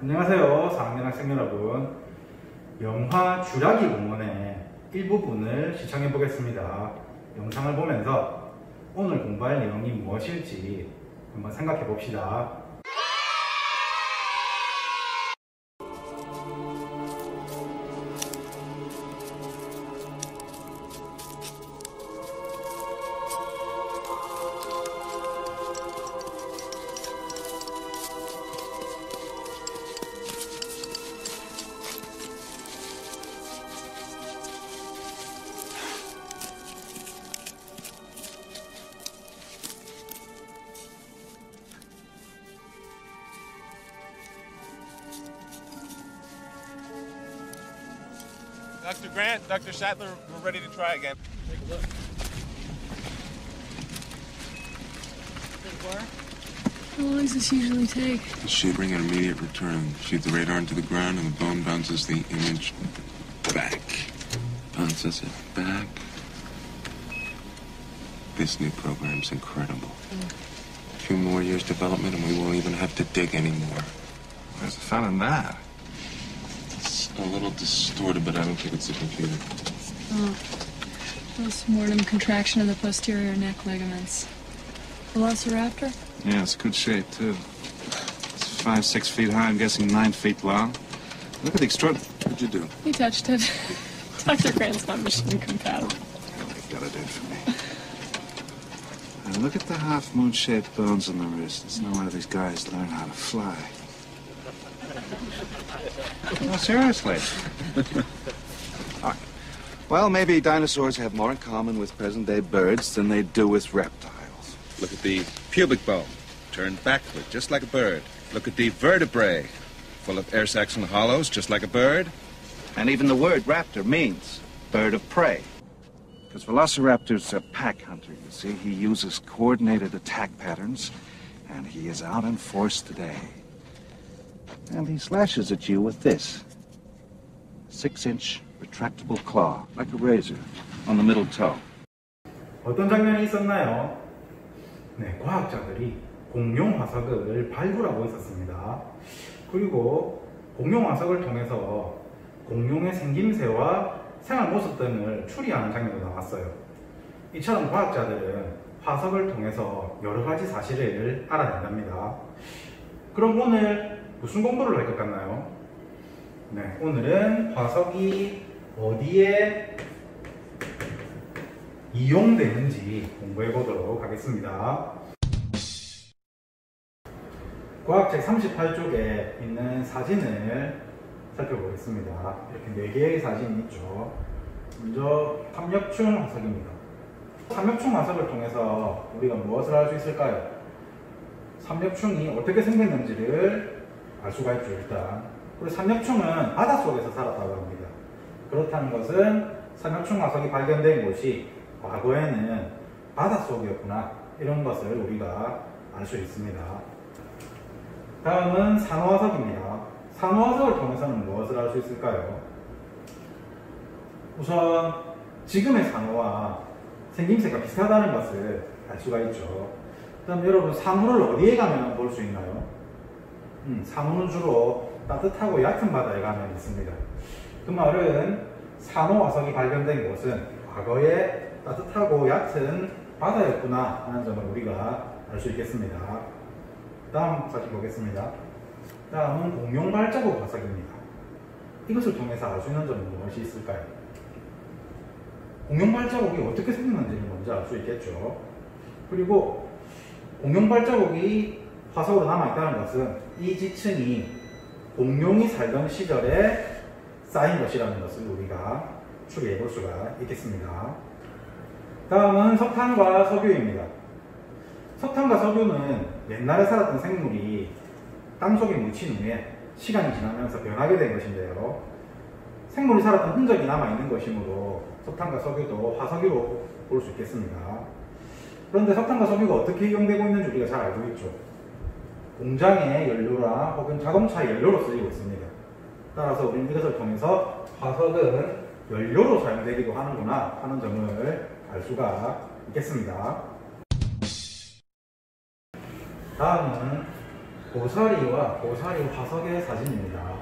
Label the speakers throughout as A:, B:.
A: 안녕하세요 4학년 학생 여러분. 영화 쥐라기 공원의 일부분을 시청해 보겠습니다. 영상을 보면서 오늘 공부할 내용이 무엇일지 한번 생각해 봅시다.
B: Dr. Grant, Dr. Sattler, we're ready to try again.
C: Take a look.
D: How long does this usually take?
E: Shivering an immediate return. Shoot the radar into the ground and the bone bounces the image back. Bounces it back. This new program's incredible. 2 more years development and we won't even have to dig anymore.
F: Where's the fun in that?
E: It's a little distorted, but I don't think it's a computer.
D: Oh. Postmortem contraction of the posterior neck ligaments. Velociraptor?
F: Yeah, it's good shape, too. It's 5-6 feet high, I'm guessing 9 feet long. Look at the
E: What'd you do?
D: He touched it. Dr. Grant's not mission compatible.
F: Well, you've got to do it for me. And look at the half-moon-shaped bones on the wrist. It's no wonder these guys learn how to fly. No, seriously. All right. Well, maybe dinosaurs have more in common with present-day birds than they do with reptiles.
G: Look at the pubic bone, turned backward, just like a bird. Look at the vertebrae, full of air sacs and hollows, just like a bird.
F: And even the word raptor means bird of prey. Because Velociraptor's a pack hunter, you see. He uses coordinated attack patterns, and he is out in force today. And he slashes at you with this 6-inch retractable claw, like a razor, on the middle toe.
A: 어떤 장면이 있었나요? 네, 과학자들이 공룡 화석을 발굴하고 있었습니다. 그리고 공룡 화석을 통해서 공룡의 생김새와 생활 모습 등을 추리하는 장면도 나왔어요. 이처럼 과학자들은 화석을 통해서 여러 가지 사실을 알아낸답니다. 그럼 오늘 무슨 공부를 할 것 같나요? 네, 오늘은 화석이 어디에 이용되는지 공부해 보도록 하겠습니다. 과학책 38쪽에 있는 사진을 살펴보겠습니다. 이렇게 4개의 사진이 있죠. 먼저 삼엽충 화석입니다. 삼엽충 화석을 통해서 우리가 무엇을 알 수 있을까요? 삼엽충이 어떻게 생겼는지를 알 수가 있죠. 일단 그리고 삼엽충은 바닷속에서 살았다고 합니다. 그렇다는 것은 삼엽충 화석이 발견된 곳이 과거에는 바닷속이었구나, 이런 것을 우리가 알 수 있습니다. 다음은 산호화석입니다. 산호화석을 통해서는 무엇을 알 수 있을까요? 우선 지금의 산호와 생김새가 비슷하다는 것을 알 수가 있죠. 그럼 여러분, 산호를 어디에 가면 볼 수 있나요? 산호는 주로 따뜻하고 얕은 바다에 가면 있습니다. 그 말은 산호화석이 발견된 곳은 과거에 따뜻하고 얕은 바다였구나 하는 점을 우리가 알 수 있겠습니다. 다음 사진 보겠습니다. 다음은 공룡 발자국 화석입니다. 이것을 통해서 알 수 있는 점은 무엇이 있을까요? 공룡 발자국이 어떻게 생겼는지를 먼저 알 수 있겠죠. 그리고 공룡 발자국이 화석으로 남아있다는 것은 이 지층이 공룡이 살던 시절에 쌓인 것이라는 것을 우리가 추리해 볼 수가 있겠습니다. 다음은 석탄과 석유입니다. 석탄과 석유는 옛날에 살았던 생물이 땅속에 묻힌 후에 시간이 지나면서 변하게 된 것인데요. 생물이 살았던 흔적이 남아있는 것이므로 석탄과 석유도 화석유로 볼 수 있겠습니다. 그런데 석탄과 석유가 어떻게 이용되고 있는지 우리가 잘 알고 있죠. 공장의 연료나 혹은 자동차의 연료로 쓰이고 있습니다. 따라서 우리는 이것을 통해서 화석은 연료로 사용되기도 하는구나 하는 점을 알 수가 있겠습니다. 다음은 고사리와 고사리 화석의 사진입니다.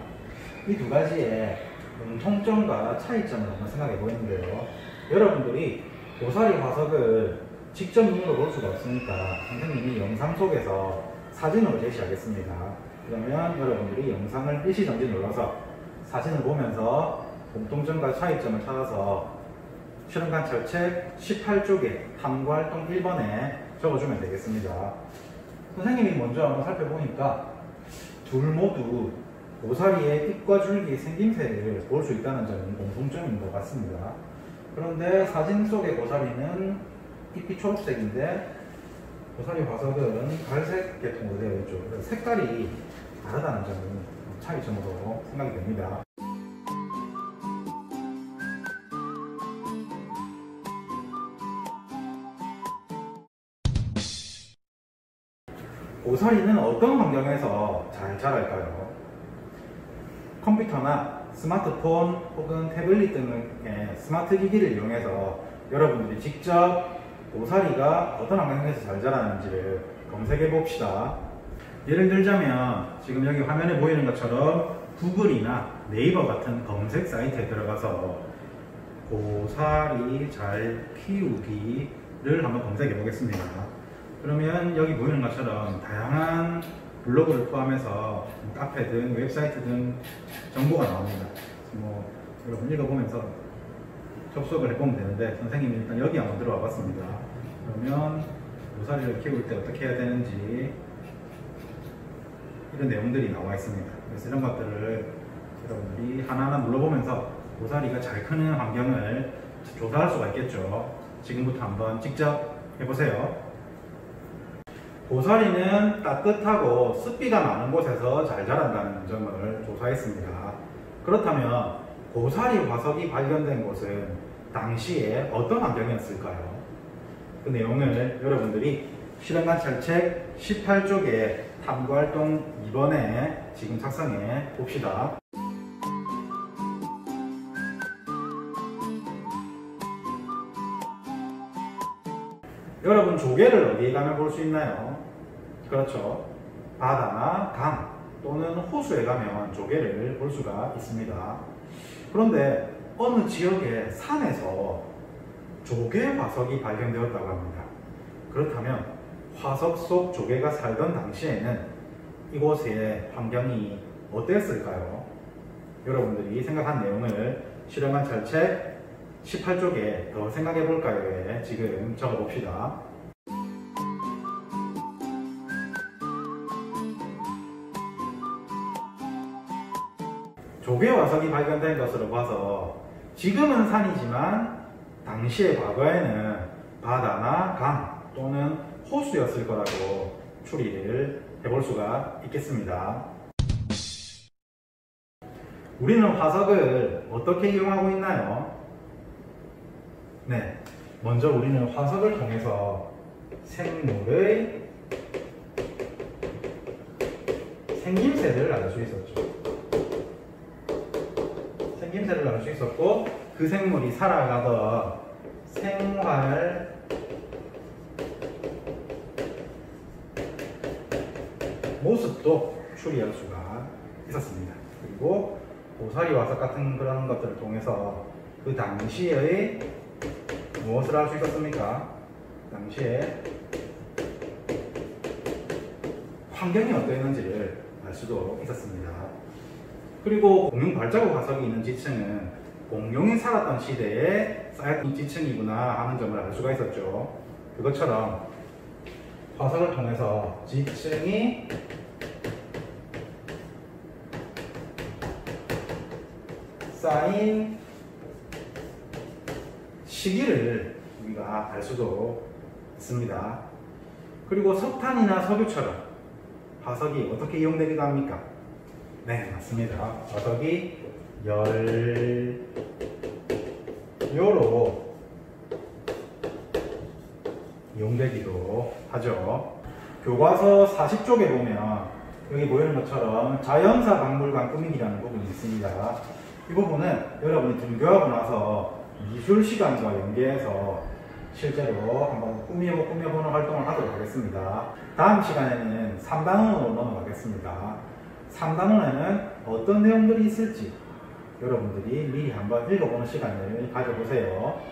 A: 이 두 가지의 공통점과 차이점을 한번 생각해 보이는데요. 여러분들이 고사리 화석을 직접 눈으로 볼 수가 없으니까 선생님이 영상 속에서 사진으로 제시하겠습니다. 그러면 여러분들이 영상을 일시정지 눌러서 사진을 보면서 공통점과 차이점을 찾아서 실험관찰책 18쪽에 탐구활동 1번에 적어주면 되겠습니다. 선생님이 먼저 한번 살펴보니까 둘 모두 고사리의 잎과 줄기의 생김새를 볼 수 있다는 점이 공통점인 것 같습니다. 그런데 사진 속의 고사리는 잎이 초록색인데 고사리 화석은 갈색 계통으로 되어 있죠. 그래서 색깔이 다르다는 점이 차이점으로 생각이 됩니다. 고사리는 어떤 환경에서 잘 자랄까요? 컴퓨터나 스마트폰 혹은 태블릿 등의 스마트 기기를 이용해서 여러분들이 직접 고사리가 어떤 환경에서 잘 자라는지를 검색해 봅시다. 예를 들자면 지금 여기 화면에 보이는 것처럼 구글이나 네이버 같은 검색 사이트에 들어가서 고사리 잘 키우기를 한번 검색해 보겠습니다. 그러면 여기 보이는 것처럼 다양한 블로그를 포함해서 카페든 웹사이트든 정보가 나옵니다. 여러분 읽어보면서 접속을 해보면 되는데 선생님이 일단 여기 한번 들어와 봤습니다. 그러면 고사리를 키울 때 어떻게 해야 되는지 이런 내용들이 나와 있습니다. 그래서 이런 것들을 여러분들이 하나하나 눌러보면서 고사리가 잘 크는 환경을 조사할 수가 있겠죠. 지금부터 한번 직접 해보세요. 고사리는 따뜻하고 습기가 많은 곳에서 잘 자란다는 점을 조사했습니다. 그렇다면 고사리 화석이 발견된 곳은 당시에 어떤 환경이었을까요? 그 내용을 여러분들이 실험관찰책 18쪽에 탐구활동 2번에 지금 작성해 봅시다. 여러분 조개를 어디에 가면 볼 수 있나요? 그렇죠. 바다나 강 또는 호수에 가면 조개를 볼 수가 있습니다. 그런데 어느 지역의 산에서 조개 화석이 발견되었다고 합니다. 그렇다면 화석 속 조개가 살던 당시에는 이곳의 환경이 어땠을까요? 여러분들이 생각한 내용을 실험관찰책 18쪽에 더 생각해 볼까요에 지금 적어 봅시다. 조개 화석이 발견된 것으로 봐서 지금은 산이지만 당시의 과거에는 바다나 강 또는 호수였을 거라고 추리를 해볼 수가 있겠습니다. 우리는 화석을 어떻게 이용하고 있나요? 네, 먼저 우리는 화석을 통해서 생물의 생김새를 알 수 있었죠. 생김새를 알 수 있었고 그 생물이 살아가던 생활 모습도 추리할 수가 있었습니다. 그리고 고사리 화석 같은 그런 것들을 통해서 그 당시의 무엇을 알 수 있었습니까? 당시에 환경이 어떠했는지를 알 수도 있었습니다. 그리고 공룡 발자국 화석이 있는 지층은 공룡이 살았던 시대에 쌓였던 지층이구나 하는 점을 알 수가 있었죠. 그것처럼 화석을 통해서 지층이 쌓인 시기를 우리가 알 수도 있습니다. 그리고 석탄이나 석유처럼 화석이 어떻게 이용되기도 합니까? 네, 맞습니다. 화석이 연료로 이용되기도 하죠. 교과서 40쪽에 보면 여기 보이는 것처럼 자연사 박물관 꾸미기라는 부분이 있습니다. 이 부분은 여러분이 등교하고 나서 미술 시간과 연계해서 실제로 한번 꾸며보는 활동을 하도록 하겠습니다. 다음 시간에는 3단원으로 넘어가겠습니다. 3단원에는 어떤 내용들이 있을지 여러분들이 미리 한번 읽어보는 시간을 가져보세요.